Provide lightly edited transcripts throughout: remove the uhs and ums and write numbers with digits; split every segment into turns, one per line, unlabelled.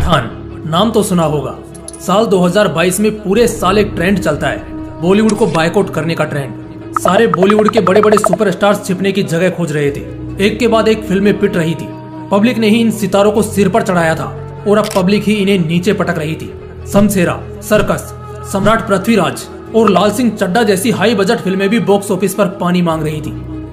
पठान नाम तो सुना होगा। साल 2022 में पूरे साल एक ट्रेंड चलता है, बॉलीवुड को बायकॉट करने का ट्रेंड। सारे बॉलीवुड के बड़े बड़े सुपरस्टार्स छिपने की जगह खोज रहे थे। एक के बाद एक फिल्में पिट रही थी। पब्लिक ने ही इन सितारों को सिर पर चढ़ाया था और अब पब्लिक ही इन्हें नीचे पटक रही थी। शमशेरा, सर्कस, सम्राट पृथ्वीराज और लाल सिंह चड्ढा जैसी हाई बजट फिल्में भी बॉक्स ऑफिस पर पानी मांग रही थी।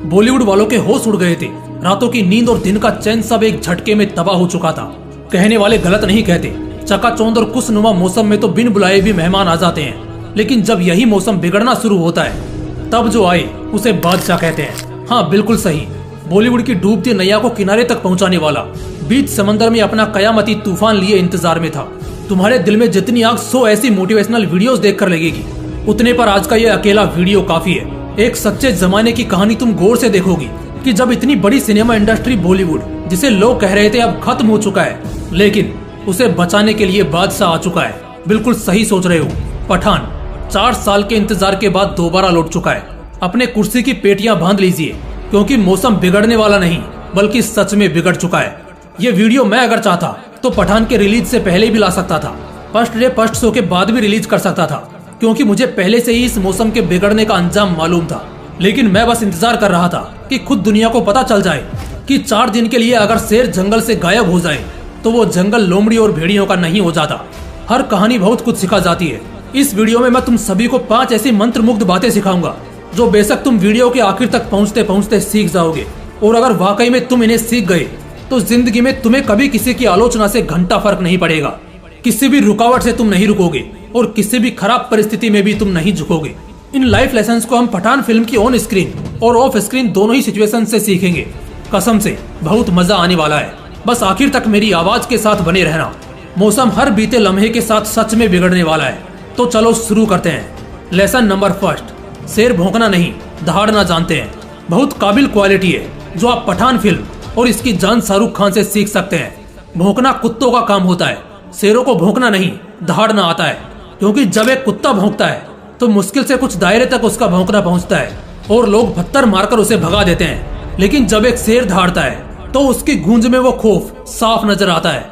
बॉलीवुड वालों के होश उड़ गए थे। रातों की नींद और दिन का चैन सब एक झटके में तबाह हो चुका था। कहने वाले गलत नहीं कहते, चकाचौंध और खुशनुमा मौसम में तो बिन बुलाए भी मेहमान आ जाते हैं, लेकिन जब यही मौसम बिगड़ना शुरू होता है तब जो आए उसे बादशाह कहते हैं। हाँ, बिल्कुल सही। बॉलीवुड की डूबती नैया को किनारे तक पहुंचाने वाला बीच समंदर में अपना कयामती तूफान लिए इंतजार में था। तुम्हारे दिल में जितनी आग 100 ऐसी मोटिवेशनल वीडियोस देखकर लगेगी, उतने पर आज का ये अकेला वीडियो काफी है। एक सच्चे जमाने की कहानी तुम गौर से देखोगी कि जब इतनी बड़ी सिनेमा इंडस्ट्री बॉलीवुड, जिसे लोग कह रहे थे अब खत्म हो चुका है, लेकिन उसे बचाने के लिए बादशाह आ चुका है। बिल्कुल सही सोच रहे हो। पठान 4 साल के इंतजार के बाद दोबारा लौट चुका है। अपने कुर्सी की पेटियां बांध लीजिए, क्योंकि मौसम बिगड़ने वाला नहीं बल्कि सच में बिगड़ चुका है। ये वीडियो मैं अगर चाहता तो पठान के रिलीज से पहले भी ला सकता था। फर्स्ट डे फर्स्ट शो के बाद भी रिलीज कर सकता था, क्योंकि मुझे पहले से ही इस मौसम के बिगड़ने का अंजाम मालूम था। लेकिन मैं बस इंतजार कर रहा था कि खुद दुनिया को पता चल जाए कि 4 दिन के लिए अगर शेर जंगल से गायब हो जाए तो वो जंगल लोमड़ी और भेड़ियों का नहीं हो जाता। हर कहानी बहुत कुछ सिखा जाती है। इस वीडियो में मैं तुम सभी को 5 ऐसी मंत्रमुग्ध बातें सिखाऊंगा जो बेशक तुम वीडियो के आखिर तक पहुंचते पहुंचते सीख जाओगे। और अगर वाकई में तुम इन्हें सीख गए तो जिंदगी में तुम्हें कभी किसी की आलोचना से घंटा फर्क नहीं पड़ेगा। किसी भी रुकावट से तुम नहीं रुकोगे और किसी भी खराब परिस्थिति में भी तुम नहीं झुकोगे। इन लाइफ लेसन्स को हम पठान फिल्म की ऑन स्क्रीन और ऑफ स्क्रीन दोनों ही सिचुएशन से सीखेंगे। कसम से बहुत मजा आने वाला है। बस आखिर तक मेरी आवाज के साथ बने रहना। मौसम हर बीते लम्हे के साथ सच में बिगड़ने वाला है। तो चलो शुरू करते हैं। लेसन नंबर 1, शेर भौंकना नहीं दहाड़ना जानते हैं। बहुत काबिल क्वालिटी है जो आप पठान फिल्म और इसकी जान शाहरुख खान से सीख सकते हैं। भौंकना कुत्तों का काम होता है, शेरों को भौंकना नहीं दहाड़ना आता है। क्योंकि जब एक कुत्ता भौंकता है तो मुश्किल से कुछ दायरे तक उसका भौंकना पहुंचता है और लोग पत्थर मारकर उसे भगा देते हैं। लेकिन जब एक शेर दहाड़ता है तो उसकी गूंज में वो खौफ साफ नजर आता है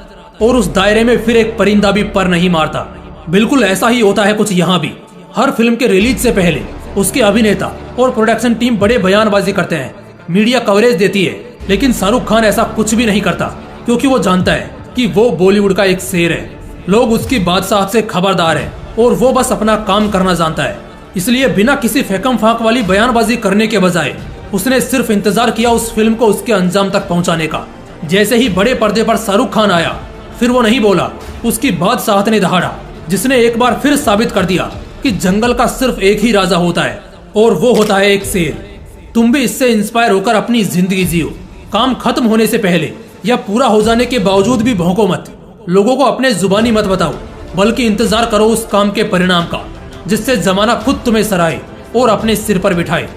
और उस दायरे में फिर एक परिंदा भी पर नहीं मारता। बिल्कुल ऐसा ही होता है कुछ यहाँ भी। हर फिल्म के रिलीज से पहले उसके अभिनेता और प्रोडक्शन टीम बड़े बयानबाजी करते हैं, मीडिया कवरेज देती है, लेकिन शाहरुख खान ऐसा कुछ भी नहीं करता, क्योंकि वो जानता है कि वो बॉलीवुड का एक शेर है। लोग उसकी बादशाह से खबरदार है और वो बस अपना काम करना जानता है। इसलिए बिना किसी फेकम फाक वाली बयानबाजी करने के बजाय उसने सिर्फ इंतजार किया उस फिल्म को उसके अंजाम तक पहुंचाने का। जैसे ही बड़े पर्दे पर शाहरुख खान आया, फिर वो नहीं बोला, उसकी बादशाहत ने दहाड़ा, जिसने एक बार फिर साबित कर दिया कि जंगल का सिर्फ एक ही राजा होता है और वो होता है एक शेर। तुम भी इससे इंस्पायर होकर अपनी जिंदगी जियो। काम खत्म होने से पहले या पूरा हो जाने के बावजूद भी भौंको मत। लोगों को अपने जुबानी मत बताओ, बल्कि इंतजार करो उस काम के परिणाम का, जिससे जमाना खुद तुम्हें सराहे और अपने सिर पर बिठाए।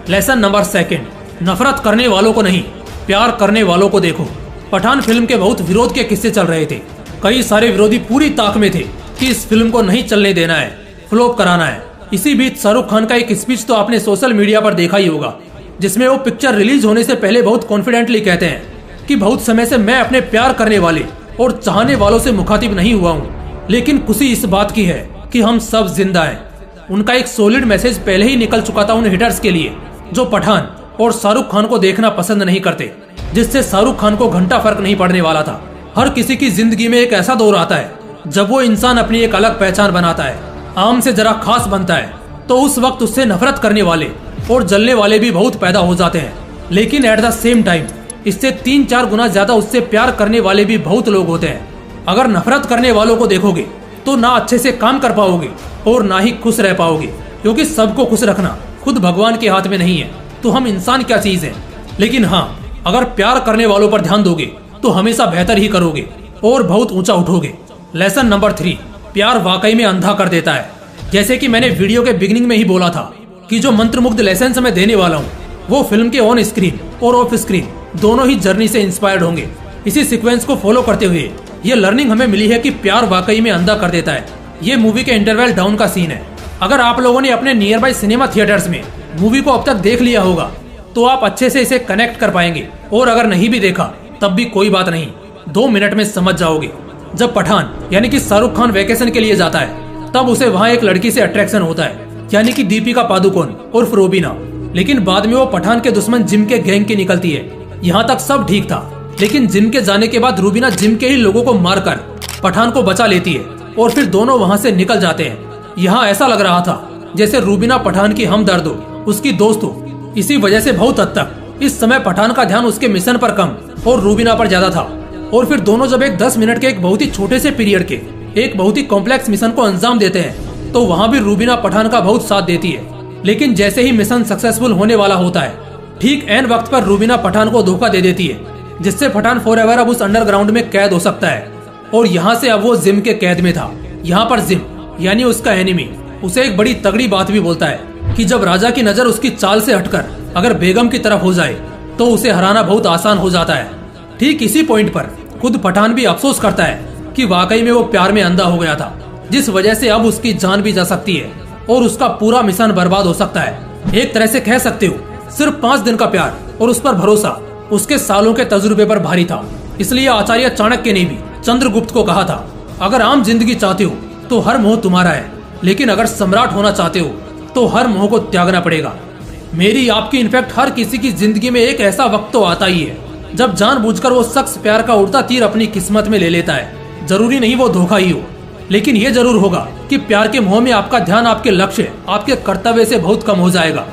लेसन नंबर 2, नफरत करने वालों को नहीं प्यार करने वालों को देखो। पठान फिल्म के बहुत विरोध के किस्से चल रहे थे। कई सारे विरोधी पूरी ताक में थे कि इस फिल्म को नहीं चलने देना है, फ्लॉप कराना है। इसी बीच शाहरुख खान का एक स्पीच तो आपने सोशल मीडिया पर देखा ही होगा, जिसमें वो पिक्चर रिलीज होने से पहले बहुत कॉन्फिडेंटली कहते हैं कि बहुत समय से मैं अपने प्यार करने वाले और चाहने वालों से मुखातिब नहीं हुआ हूँ, लेकिन खुशी इस बात की है कि हम सब जिंदा हैं। उनका एक सॉलिड मैसेज पहले ही निकल चुका था उन हिटर्स के लिए जो पठान और शाहरुख खान को देखना पसंद नहीं करते, जिससे शाहरुख खान को घंटा फर्क नहीं पड़ने वाला था। हर किसी की जिंदगी में एक ऐसा दौर आता है जब वो इंसान अपनी एक अलग पहचान बनाता है, आम से जरा खास बनता है, तो उस वक्त उससे नफरत करने वाले और जलने वाले भी बहुत पैदा हो जाते हैं। लेकिन एट द सेम टाइम इससे 3-4 गुना ज्यादा उससे प्यार करने वाले भी बहुत लोग होते हैं। अगर नफरत करने वालों को देखोगे तो ना अच्छे से काम कर पाओगे और ना ही खुश रह पाओगे, क्योंकि सबको खुश रखना खुद भगवान के हाथ में नहीं है, तो हम इंसान क्या चीज है। लेकिन हाँ, अगर प्यार करने वालों पर ध्यान दोगे तो हमेशा बेहतर ही करोगे और बहुत ऊंचा उठोगे। लेसन नंबर 3, प्यार वाकई में अंधा कर देता है। जैसे कि मैंने वीडियो के बिगिनिंग में ही बोला था कि जो मंत्रमुग्ध लेसन मैं देने वाला हूँ वो फिल्म के ऑन स्क्रीन और ऑफ स्क्रीन दोनों ही जर्नी से इंस्पायर्ड होंगे। इसी सीक्वेंस को फॉलो करते हुए ये लर्निंग हमें मिली है कि प्यार वाकई में अंधा कर देता है। ये मूवी के इंटरवल डाउन का सीन है। अगर आप लोगों ने अपने नियर बाय सिनेमा थिएटर्स में मूवी को अब तक देख लिया होगा तो आप अच्छे से इसे कनेक्ट कर पाएंगे, और अगर नहीं भी देखा तब भी कोई बात नहीं, 2 मिनट में समझ जाओगे। जब पठान यानी कि शाहरुख खान वैकेशन के लिए जाता है तब उसे वहाँ एक लड़की से अट्रैक्शन होता है, यानी कि दीपिका पादुकोण उर्फ रूबीना। लेकिन बाद में वो पठान के दुश्मन जिम के गैंग की निकलती है। यहाँ तक सब ठीक था, लेकिन जिम के जाने के बाद रूबीना जिम के ही लोगों को मारकर पठान को बचा लेती है और फिर दोनों वहाँ से निकल जाते हैं। यहाँ ऐसा लग रहा था जैसे रूबीना पठान की हमदर्द हो, उसकी दोस्त हो। इसी वजह से बहुत हद तक इस समय पठान का ध्यान उसके मिशन पर कम और रूबीना पर ज्यादा था। और फिर दोनों जब एक 10 मिनट के एक बहुत ही छोटे से पीरियड के एक बहुत ही कॉम्प्लेक्स मिशन को अंजाम देते हैं तो वहाँ भी रूबीना पठान का बहुत साथ देती है। लेकिन जैसे ही मिशन सक्सेसफुल होने वाला होता है, ठीक एन वक्त पर रूबीना पठान को धोखा दे देती है, जिससे पठान फॉरएवर अब उस अंडरग्राउंड में कैद हो सकता है। और यहाँ से अब वो जिम के कैद में था। यहाँ पर जिम यानी उसका एनिमी उसे एक बड़ी तगड़ी बात भी बोलता है कि जब राजा की नजर उसकी चाल से हटकर अगर बेगम की तरफ हो जाए तो उसे हराना बहुत आसान हो जाता है। ठीक इसी पॉइंट पर खुद पठान भी अफसोस करता है कि वाकई में वो प्यार में अंधा हो गया था, जिस वजह से अब उसकी जान भी जा सकती है और उसका पूरा मिशन बर्बाद हो सकता है। एक तरह से कह सकते हो सिर्फ 5 दिन का प्यार और उस पर भरोसा उसके सालों के तजुर्बे पर भारी था। इसलिए आचार्य चाणक्य ने भी चंद्रगुप्त को कहा था, अगर आम जिंदगी चाहते हो तो हर मोह तुम्हारा है, लेकिन अगर सम्राट होना चाहते हो तो हर मोह को त्यागना पड़ेगा। मेरी आपकी इनफैक्ट हर किसी की जिंदगी में एक ऐसा वक्त तो आता ही है जब जानबूझकर वो शख्स प्यार का उड़ता तीर अपनी किस्मत में ले लेता है। जरूरी नहीं वो धोखा ही हो, लेकिन ये जरूर होगा कि प्यार के मोह में आपका ध्यान आपके लक्ष्य, आपके कर्तव्य से बहुत कम हो जाएगा,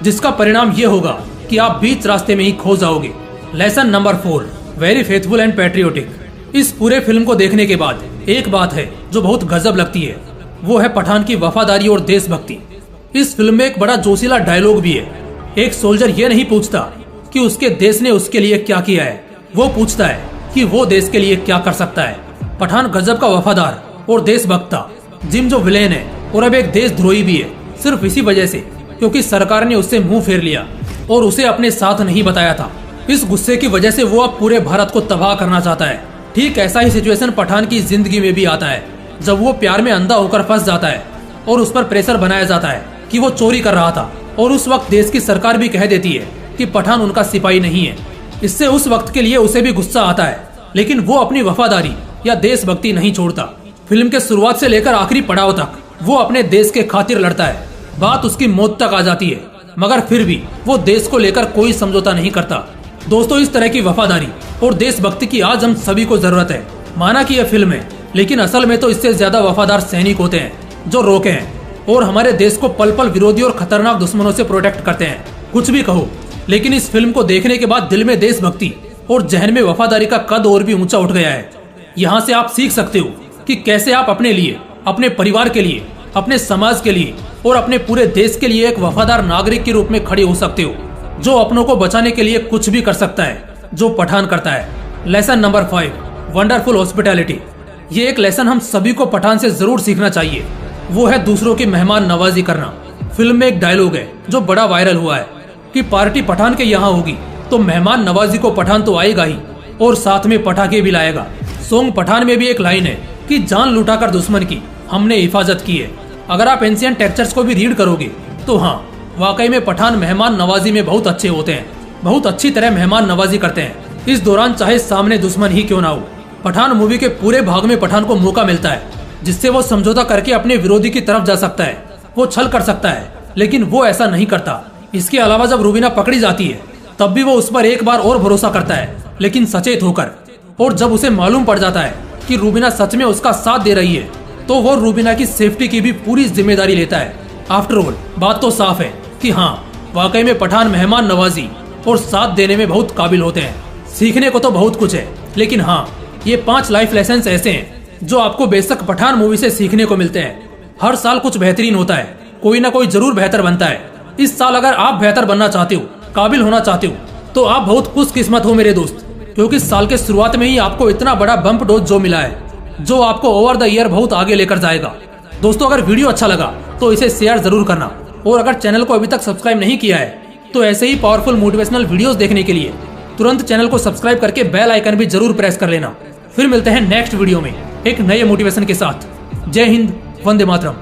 जिसका परिणाम ये होगा कि आप बीच रास्ते में ही खो जाओगे। Lesson number 4, very faithful and patriotic. इस पूरे फिल्म को देखने के बाद एक बात है जो बहुत गजब लगती है, वो है पठान की वफादारी और देशभक्ति। इस फिल्म में एक बड़ा जोशीला डायलॉग भी है। एक सोल्जर ये नहीं पूछता कि उसके देश ने उसके लिए क्या किया है, वो पूछता है कि वो देश के लिए क्या कर सकता है। पठान गजब का वफादार और देशभक्त था। जिम जो विलेन है और अब एक देशद्रोही भी है, सिर्फ इसी वजह से क्योंकि सरकार ने उससे मुंह फेर लिया और उसे अपने साथ नहीं बताया था। इस गुस्से की वजह से वो अब पूरे भारत को तबाह करना चाहता है। ठीक ऐसा ही सिचुएशन पठान की जिंदगी में भी आता है, जब वो प्यार में अंधा होकर फंस जाता है और उस पर प्रेशर बनाया जाता है कि वो चोरी कर रहा था, और उस वक्त देश की सरकार भी कह देती है कि पठान उनका सिपाही नहीं है। इससे उस वक्त के लिए उसे भी गुस्सा आता है, लेकिन वो अपनी वफादारी या देशभक्ति नहीं छोड़ता। फिल्म के शुरुआत से लेकर आखिरी पड़ाव तक वो अपने देश के खातिर लड़ता है। बात उसकी मौत तक आ जाती है, मगर फिर भी वो देश को लेकर कोई समझौता नहीं करता। दोस्तों, इस तरह की वफादारी और देशभक्ति की आज हम सभी को जरूरत है। माना कि यह फिल्म है, लेकिन असल में तो इससे ज्यादा वफादार सैनिक होते हैं जो रोके हैं और हमारे देश को पल पल विरोधी और खतरनाक दुश्मनों से प्रोटेक्ट करते हैं। कुछ भी कहो, लेकिन इस फिल्म को देखने के बाद दिल में देशभक्ति और जहन में वफादारी का कद और भी ऊंचा उठ गया है। यहाँ से आप सीख सकते हो कि कैसे आप अपने लिए, अपने परिवार के लिए, अपने समाज के लिए और अपने पूरे देश के लिए एक वफादार नागरिक के रूप में खड़े हो सकते हो, जो अपनों को बचाने के लिए कुछ भी कर सकता है, जो पठान करता है। Lesson number 5, wonderful hospitality. ये एक लेसन हम सभी को पठान से जरूर सीखना चाहिए, वो है दूसरों की मेहमान नवाजी करना। फिल्म में एक डायलॉग है जो बड़ा वायरल हुआ है कि पार्टी पठान के यहाँ होगी तो मेहमान नवाजी को पठान तो आएगा ही और साथ में पटाखे भी लाएगा। सॉन्ग पठान में भी एक लाइन है कि जान लुटाकर दुश्मन की हमने हिफाजत की है। अगर आप एंशिएंट टेक्सचर्स को भी रीड करोगे तो हाँ, वाकई में पठान मेहमान नवाजी में बहुत अच्छे होते हैं, बहुत अच्छी तरह मेहमान नवाजी करते हैं। इस दौरान चाहे सामने दुश्मन ही क्यों ना हो, पठान मूवी के पूरे भाग में पठान को मौका मिलता है जिससे वो समझौता करके अपने विरोधी की तरफ जा सकता है, वो छल कर सकता है, लेकिन वो ऐसा नहीं करता। इसके अलावा जब रूबीना पकड़ी जाती है तब भी वो उस पर एक बार और भरोसा करता है, लेकिन सचेत होकर। और जब उसे मालूम पड़ जाता है कि रूबीना सच में उसका साथ दे रही है तो वो रूबीना की सेफ्टी की भी पूरी जिम्मेदारी लेता है। आफ्टर ऑल बात तो साफ है कि हाँ, वाकई में पठान मेहमान नवाजी और साथ देने में बहुत काबिल होते हैं। सीखने को तो बहुत कुछ है, लेकिन हाँ, ये 5 लाइफ लेसन्स ऐसे हैं जो आपको बेशक पठान मूवी से सीखने को मिलते हैं। हर साल कुछ बेहतरीन होता है, कोई ना कोई जरूर बेहतर बनता है। इस साल अगर आप बेहतर बनना चाहते हो, काबिल होना चाहते हो, तो आप बहुत खुशकिस्मत हो मेरे दोस्त, क्योंकि साल के शुरुआत में ही आपको इतना बड़ा बम्प डोज जो मिला है, जो आपको ओवर द ईयर बहुत आगे लेकर जाएगा। दोस्तों, अगर वीडियो अच्छा लगा तो इसे शेयर जरूर करना, और अगर चैनल को अभी तक सब्सक्राइब नहीं किया है तो ऐसे ही पावरफुल मोटिवेशनल वीडियोस देखने के लिए तुरंत चैनल को सब्सक्राइब करके बेल आइकन भी जरूर प्रेस कर लेना। फिर मिलते हैं नेक्स्ट वीडियो में एक नए मोटिवेशन के साथ। जय हिंद, वंदे मातरम।